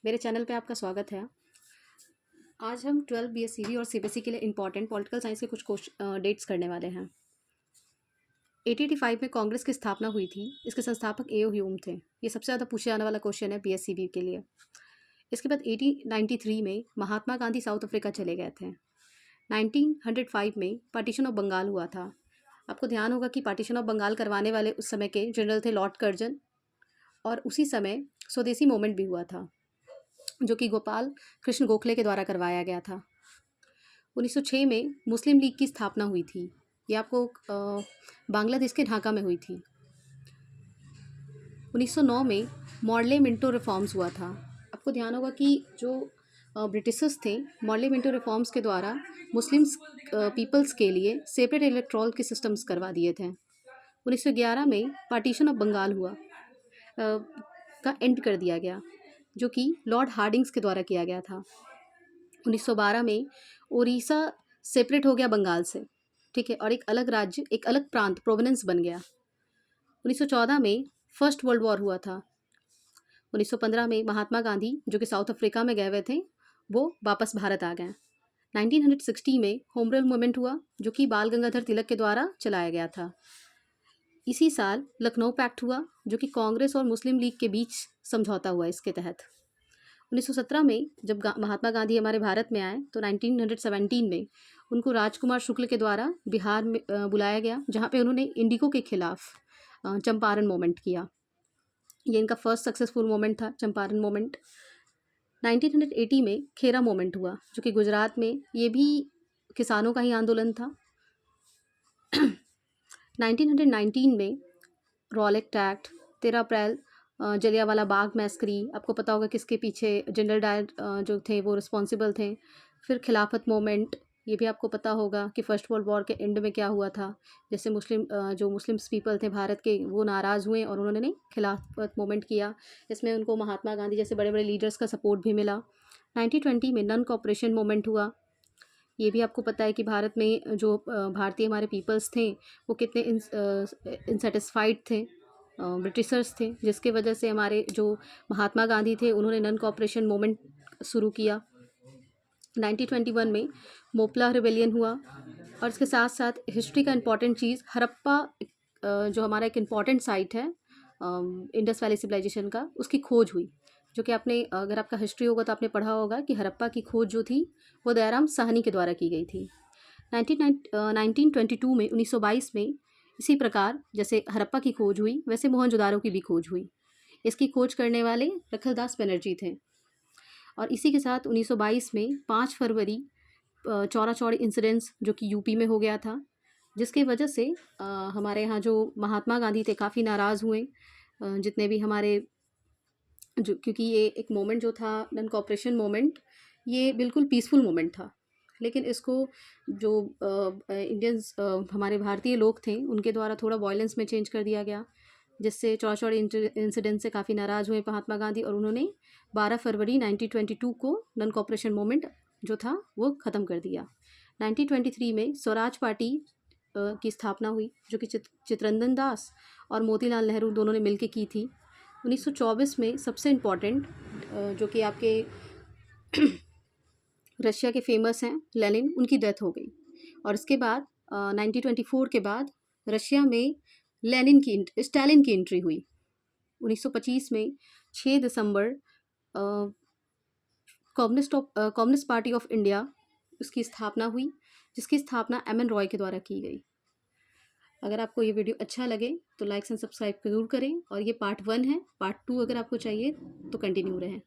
मेरे चैनल पे आपका स्वागत है। आज हम 12 बीएससीबी और सीबीएसई के लिए इंपॉर्टेंट पॉलिटिकल साइंस के कुछ डेट्स करने वाले हैं। 1885 में कांग्रेस की स्थापना हुई थी। इसके संस्थापक एओ ह्यूम थे। ये सबसे ज़्यादा पूछे जाने वाला क्वेश्चन है बीएससीबी के लिए। इसके बाद 1893 में महात्मा गांधी साउथ अफ्रीका चले गए थे। 1905 में पार्टीशन ऑफ बंगाल हुआ था। आपको ध्यान होगा कि पार्टीशन ऑफ बंगाल करवाने वाले उस समय के जनरल थे लॉर्ड कर्जन, और उसी समय स्वदेशी मूवमेंट भी हुआ था जो कि गोपाल कृष्ण गोखले के द्वारा करवाया गया था। 1906 में मुस्लिम लीग की स्थापना हुई थी। ये आपको बांग्लादेश के ढाका में हुई थी। 1909 में मॉडले मिंटो रिफॉर्म्स हुआ था। आपको ध्यान होगा कि जो ब्रिटिशर्स थे, मॉडले मिंटो रिफॉर्म्स के द्वारा मुस्लिम्स पीपल्स के लिए सेपरेट इलेक्ट्रल के सिस्टम्स करवा दिए थे। 1911 में पार्टीशन ऑफ बंगाल हुआ का एंड कर दिया गया, जो कि लॉर्ड हार्डिंग्स के द्वारा किया गया था। 1912 में उड़ीसा सेपरेट हो गया बंगाल से, ठीक है, और एक अलग राज्य, एक अलग प्रांत, प्रोविनेंस बन गया। 1914 में फर्स्ट वर्ल्ड वॉर हुआ था। 1915 में महात्मा गांधी, जो कि साउथ अफ्रीका में गए हुए थे, वो वापस भारत आ गए। 1960 में होम रूल मूवमेंट हुआ, जो कि बाल गंगाधर तिलक के द्वारा चलाया गया था। इसी साल लखनऊ पैक्ट हुआ, जो कि कांग्रेस और मुस्लिम लीग के बीच समझौता हुआ। इसके तहत 1917 में जब महात्मा गांधी हमारे भारत में आए तो 1917 में उनको राजकुमार शुक्ल के द्वारा बिहार में बुलाया गया, जहाँ पे उन्होंने इंडिगो के खिलाफ चंपारण मूवमेंट किया। ये इनका फर्स्ट सक्सेसफुल मूवमेंट था, चंपारण मूवमेंट। 1980 में खेरा मूवमेंट हुआ, जो कि गुजरात में, ये भी किसानों का ही आंदोलन था। 1919 में रॉलेट एक्ट, 13 अप्रैल जलियांवाला बाग मैस्करी, आपको पता होगा किसके पीछे जनरल डायर जो थे वो रिस्पॉन्सिबल थे। फिर खिलाफत मूवमेंट, ये भी आपको पता होगा कि फर्स्ट वर्ल्ड वॉर के एंड में क्या हुआ था। जैसे जो मुस्लिम्स पीपल थे भारत के, वो नाराज़ हुए और उन्होंने खिलाफत मूवमेंट किया। इसमें उनको महात्मा गांधी जैसे बड़े बड़े लीडर्स का सपोर्ट भी मिला। 1920 में नन कॉपरेशन मूवमेंट हुआ। ये भी आपको पता है कि भारत में जो भारतीय हमारे पीपल्स थे वो कितने इनसेटिस्फाइड थे, ब्रिटिशर्स थे, जिसके वजह से हमारे जो महात्मा गांधी थे उन्होंने नन कॉपरेशन मूवमेंट शुरू किया। 1921 में मोपला रिबेलियन हुआ। और इसके साथ साथ हिस्ट्री का इम्पॉर्टेंट चीज़, हड़प्पा जो हमारा एक इम्पॉर्टेंट साइट है इंडस वैली सिविलाइजेशन का, उसकी खोज हुई। जो कि आपने, अगर आपका हिस्ट्री होगा तो आपने पढ़ा होगा कि हड़प्पा की खोज जो थी वो दयाराम साहनी के द्वारा की गई थी। 1922 में 1922 में इसी प्रकार जैसे हड़प्पा की खोज हुई, वैसे मोहनजोदारो की भी खोज हुई। इसकी खोज करने वाले रखलदास बनर्जी थे। और इसी के साथ 1922 में 5 फरवरी चौरा चौड़ी इंसिडेंट्स, जो कि यूपी में हो गया था, जिसकी वजह से हमारे यहाँ जो महात्मा गांधी थे काफ़ी नाराज़ हुए। जितने भी हमारे जो, क्योंकि ये एक मोमेंट जो था नन कॉपरेशन मोमेंट, ये बिल्कुल पीसफुल मोमेंट था, लेकिन इसको जो इंडियंस हमारे भारतीय लोग थे उनके द्वारा थोड़ा वायलेंस में चेंज कर दिया गया, जिससे चौड़ा चौड़ी इंसिडेंट से काफ़ी नाराज़ हुए महात्मा गांधी, और उन्होंने 12 फरवरी 1922 को नन कॉपरेशन मोमेंट जो था वो ख़त्म कर दिया। 1923 में स्वराज पार्टी की स्थापना हुई, जो कि चित्तरंजन दास और मोतीलाल नेहरू दोनों ने मिलकर की थी। 1924 में सबसे इम्पॉर्टेंट जो कि आपके रशिया के फेमस हैं लेनिन, उनकी डेथ हो गई। और इसके बाद 1924 के बाद रशिया में स्टालिन की एंट्री हुई। 1925 में 6 दिसंबर कम्युनिस्ट पार्टी ऑफ इंडिया, उसकी स्थापना हुई, जिसकी स्थापना एम एन रॉय के द्वारा की गई। अगर आपको ये वीडियो अच्छा लगे तो लाइक एंड सब्सक्राइब जरूर करें। और ये पार्ट 1 है, पार्ट 2 अगर आपको चाहिए तो कंटिन्यू रहें।